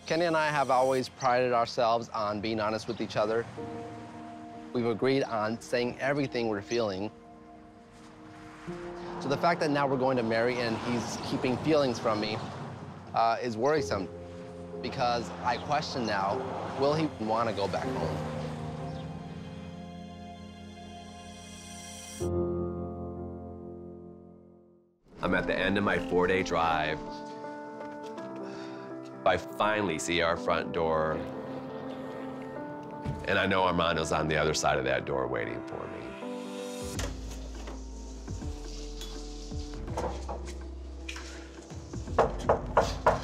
Kenny and I have always prided ourselves on being honest with each other. We've agreed on saying everything we're feeling. So the fact that now we're going to marry and he's keeping feelings from me is worrisome, because I question now, will he want to go back home? I'm at the end of my 4-day drive. I finally see our front door, and I know Armando's on the other side of that door waiting for me.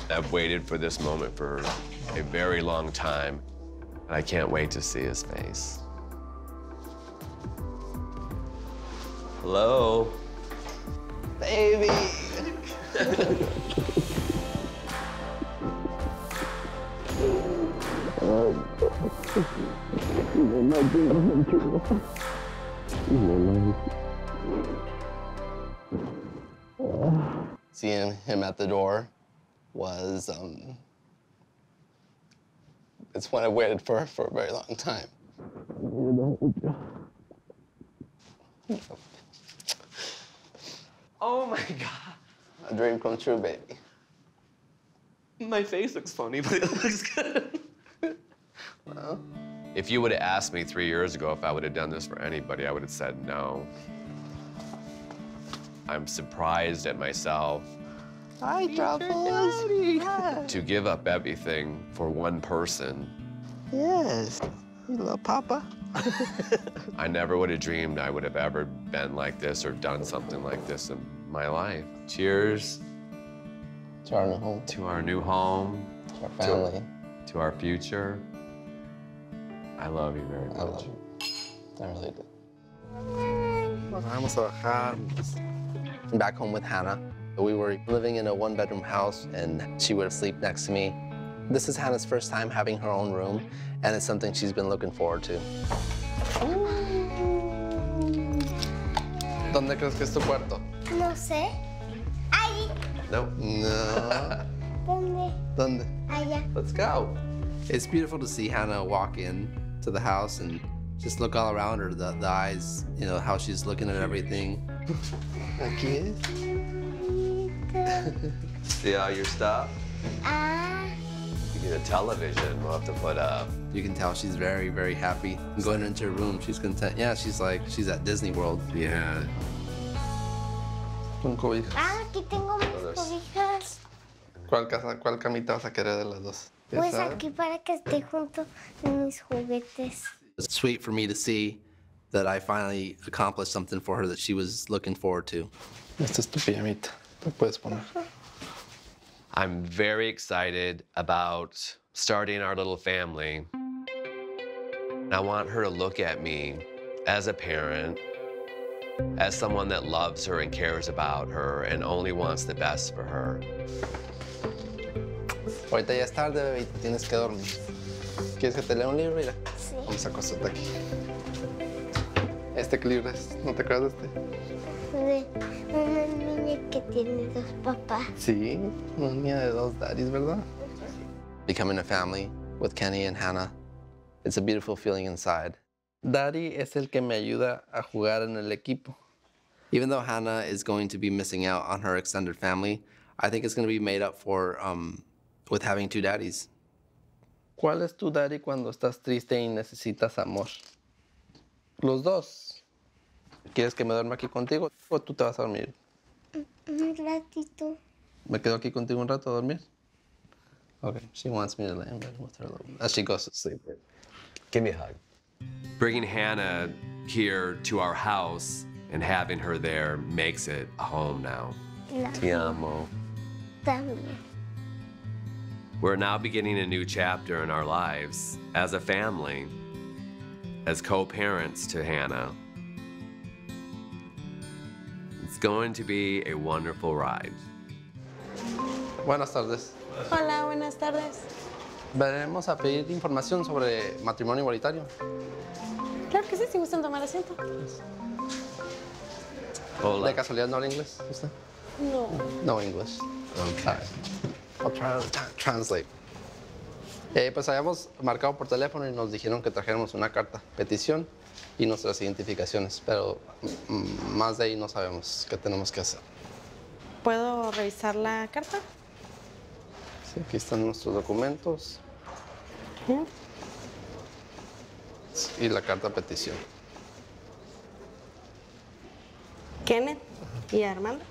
I've waited for this moment for a very long time, and I can't wait to see his face. Hello? Baby! Seeing him at the door was, it's what I waited for a very long time. Oh my God. A dream come true, baby. My face looks funny, but it looks good. Well, if you would have asked me 3 years ago if I would have done this for anybody, I would have said no. I'm surprised at myself. hi, Truffles. To give up everything for one person. Yes, you little papa. I never would have dreamed I would have ever been like this or done something like this in my life. Cheers To our new home, to our new home, to our family. to our future. I love you very much. I love you. I really do. Vamos a bajar. Back home with Hannah. We were living in a one-bedroom house, and she would sleep next to me. This is Hannah's first time having her own room, and it's something she's been looking forward to. ¿Dónde crees que es tu cuarto? No sé. Ahí. No. No. ¿Dónde? ¿Dónde? Allá. Let's go. It's beautiful to see Hannah walk in to the house and just look all around her, the eyes, you know, how she's looking at everything. Aquí es. See all your stuff? Ah. You get a television we'll have to put up. You can tell she's very, very happy. Going into her room, she's content. Yeah, she's like, she's at Disney World. Yeah. Con cobijas. Ah, aquí tengo mis Others. cobijas. ¿Cuál camita vas a querer de las dos? Pues ¿Esa? aquí para que esté junto en mis juguetes. It's sweet for me to see that I finally accomplished something for her that she was looking forward to. Esta es tu pijamita. Te puedes poner. I'm very excited about starting our little family. I want her to look at me as a parent, as someone that loves her and cares about her and only wants the best for her. Ahorita ya es tarde, bebé, te tienes que dormir. ¿Quieres que te lea un libro? Mira, Sí. vamos a acostarte aquí. ¿Qué libro es? ¿No te acuerdas de este? De una niña que tiene dos papás. Sí, una niña de dos daddies, ¿verdad? Becoming a family with Kenny and Hannah, it's a beautiful feeling inside. Daddy es el que me ayuda a jugar en el equipo. Even though Hannah is going to be missing out on her extended family, I think it's going to be made up for with having two daddies. ¿Cuál es tu daddy cuando estás triste y necesitas amor? Los dos. ¿Quieres que me duerma aquí contigo o tú te vas a dormir? Un ratito. ¿Me quedo aquí contigo un rato a dormir? Okay, she wants me to lay in bed with her as she goes to sleep. Give me a hug. Bringing Hannah here to our house and having her there makes it a home now. La Te amo. también. We're now beginning a new chapter in our lives as a family, as co-parents to Hannah. It's going to be a wonderful ride. Buenas tardes. Hola, buenas tardes. Venimos a pedir información sobre matrimonio igualitario. Claro que sí, si gustan tomar asiento. Hola. ¿De casualidad no habla inglés usted? No. No English. Okay. I'll try to translate. Pues habíamos marcado por teléfono y nos dijeron que trajéramos una carta, petición y nuestras identificaciones, pero más de ahí no sabemos qué tenemos que hacer. ¿Puedo revisar la carta? Sí, aquí están nuestros documentos Bien. y la carta petición. Kenneth y Armando.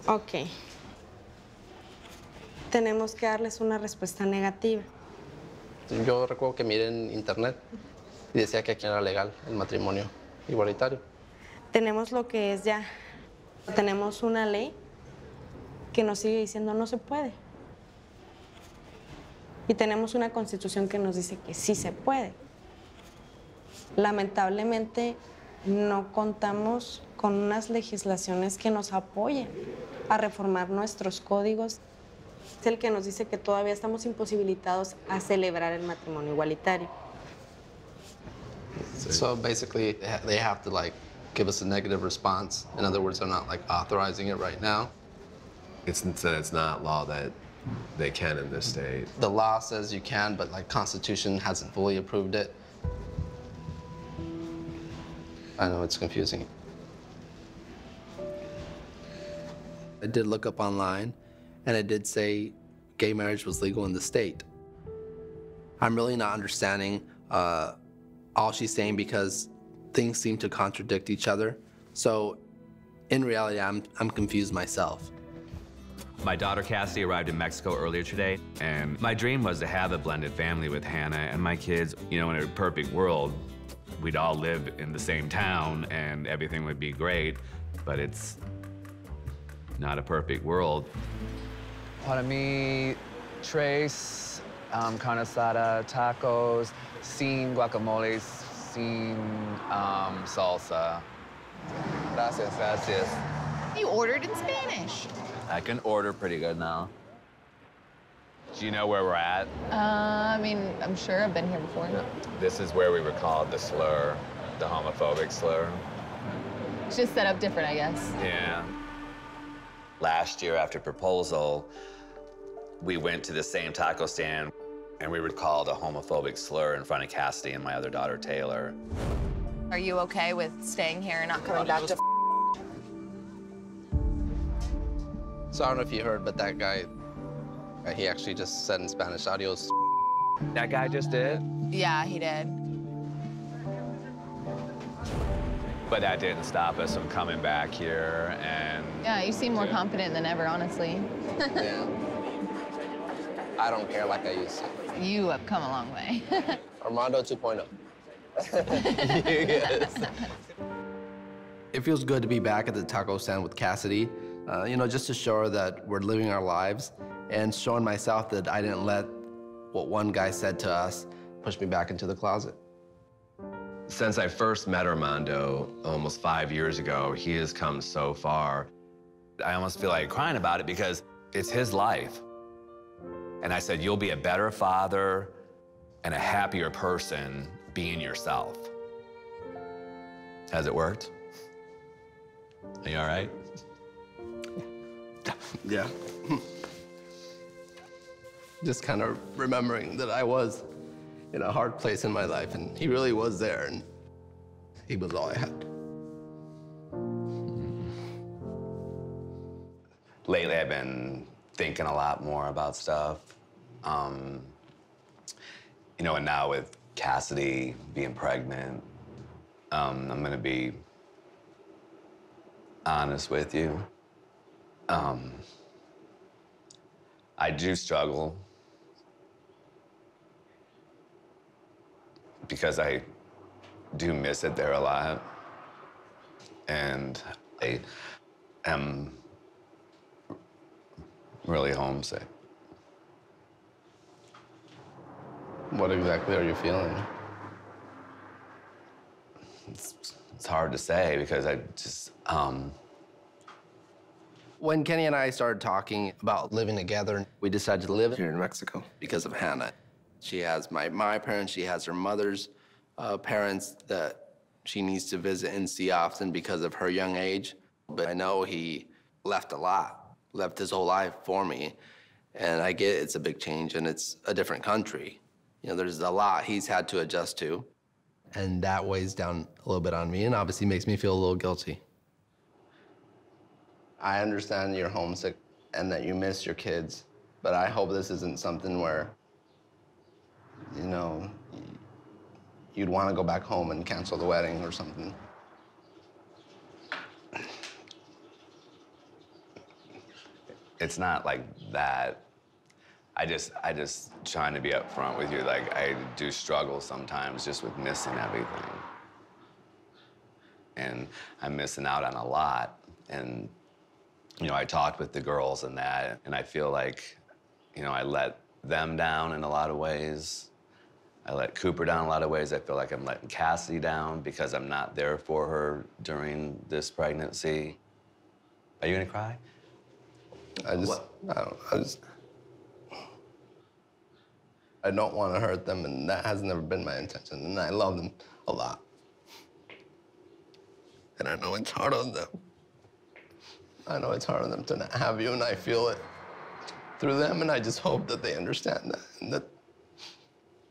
Ok. Tenemos que darles una respuesta negativa. Yo recuerdo que miré en internet y decía que aquí era legal el matrimonio igualitario. Tenemos lo que es ya. Tenemos una ley que nos sigue diciendo no se puede. Y tenemos una constitución que nos dice que sí se puede. Lamentablemente no contamos con unas legislaciones que nos apoyen a reformar nuestros códigos. Es el que nos dice que todavía estamos imposibilitados a celebrar el matrimonio igualitario. So basically, they have to like give us a negative response. In other words, they're not like authorizing it right now. It's not law that they can in this state. The law says you can, but like Constitution hasn't fully approved it. I know it's confusing. I did look up online, and it did say gay marriage was legal in the state. I'm really not understanding all she's saying because things seem to contradict each other. So in reality, I'm confused myself. My daughter Cassie arrived in Mexico earlier today, and my dream was to have a blended family with Hannah and my kids. You know, in a perfect world, we'd all live in the same town and everything would be great, but it's not a perfect world. Para mí, tres, carne asada, tacos, sin guacamole, sin salsa. Gracias, gracias. You ordered in Spanish. I can order pretty good now. Do you know where we're at? I mean, I'm sure I've been here before. This is where we were called the slur, the homophobic slur. It's just set up different, I guess. Yeah. Last year after proposal, we went to the same taco stand and we were called a homophobic slur in front of Cassidy and my other daughter, Taylor. Are you okay with staying here and not coming back to So I don't know if you heard, but that guy, he actually just said in Spanish, adios. That guy just did? Yeah, he did. But that didn't stop us from coming back here and... Yeah, you seem more confident than ever, honestly. Yeah. I don't care like I used to. You have come a long way. Armando 2.0. Yes. It feels good to be back at the taco stand with Cassidy, you know, just to show her that we're living our lives and showing myself that I didn't let what one guy said to us push me back into the closet. Since I first met Armando almost 5 years ago, he has come so far. I almost feel like crying about it because it's his life. And I said, you'll be a better father and a happier person being yourself. Has it worked? Are you all right? Yeah. Just kind of remembering that I was in a hard place in my life, and he really was there, and he was all I had. Lately, I've been thinking a lot more about stuff. You know, and now with Cassidy being pregnant, I'm gonna be honest with you. I do struggle because I do miss it there a lot. And I am really homesick. What exactly are you feeling? It's hard to say because I just, When Kenny and I started talking about living together, we decided to live here in Mexico because of Hannah. She has my parents, she has her mother's parents that she needs to visit and see often because of her young age. But I know he left a lot, left his whole life for me. And I get it's a big change and it's a different country. You know, there's a lot he's had to adjust to. And that weighs down a little bit on me and obviously makes me feel a little guilty. I understand you're homesick and that you miss your kids, but I hope this isn't something where, you know, you'd want to go back home and cancel the wedding or something. It's not like that. I just trying to be upfront with you. Like, I do struggle sometimes just with missing everything. And I'm missing out on a lot. And, you know, I talked with the girls and that, and I feel like, you know, I let them down in a lot of ways. I let Cooper down in a lot of ways. I feel like I'm letting Cassie down because I'm not there for her during this pregnancy. Are you gonna cry? I don't want to hurt them, and that has never been my intention, and I love them a lot. And I know it's hard on them. I know it's hard on them to not have you, and I feel it through them, and I just hope that they understand that, and that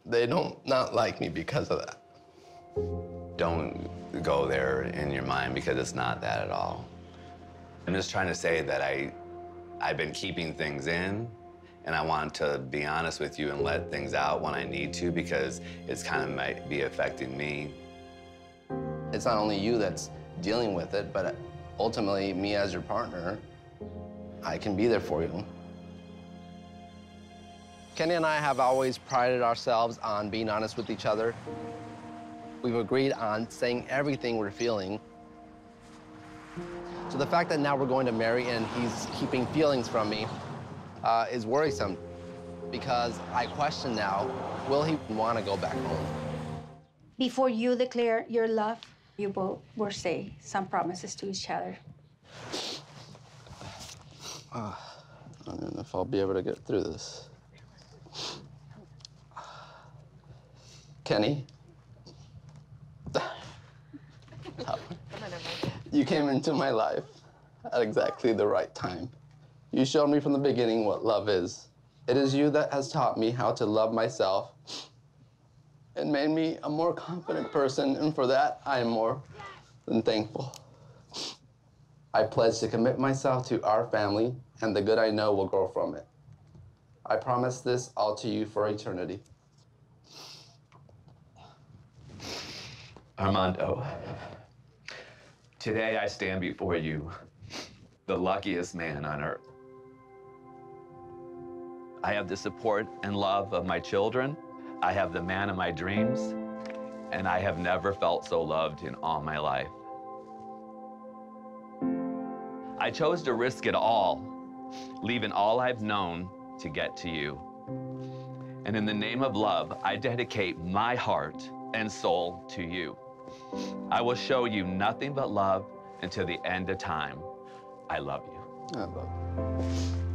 they don't not like me because of that. Don't go there in your mind because it's not that at all. I'm just trying to say that I've been keeping things in, and I want to be honest with you and let things out when I need to because it's kind of might be affecting me. It's not only you that's dealing with it, but ultimately me as your partner, I can be there for you. Kenny and I have always prided ourselves on being honest with each other. We've agreed on saying everything we're feeling. So the fact that now we're going to marry and he's keeping feelings from me is worrisome because I question now, will he want to go back home? Before you declare your love, you both will say some promises to each other. I don't know if I'll be able to get through this. Kenny? You came into my life at exactly the right time. You showed me from the beginning what love is. It is you that has taught me how to love myself and made me a more confident person, and for that, I am more than thankful. I pledge to commit myself to our family, and the good I know will grow from it. I promise this all to you for eternity. Armando, today I stand before you, the luckiest man on earth. I have the support and love of my children. I have the man of my dreams, and I have never felt so loved in all my life. I chose to risk it all, leaving all I've known to get to you. And in the name of love, I dedicate my heart and soul to you. I will show you nothing but love until the end of time. I love you. I love you.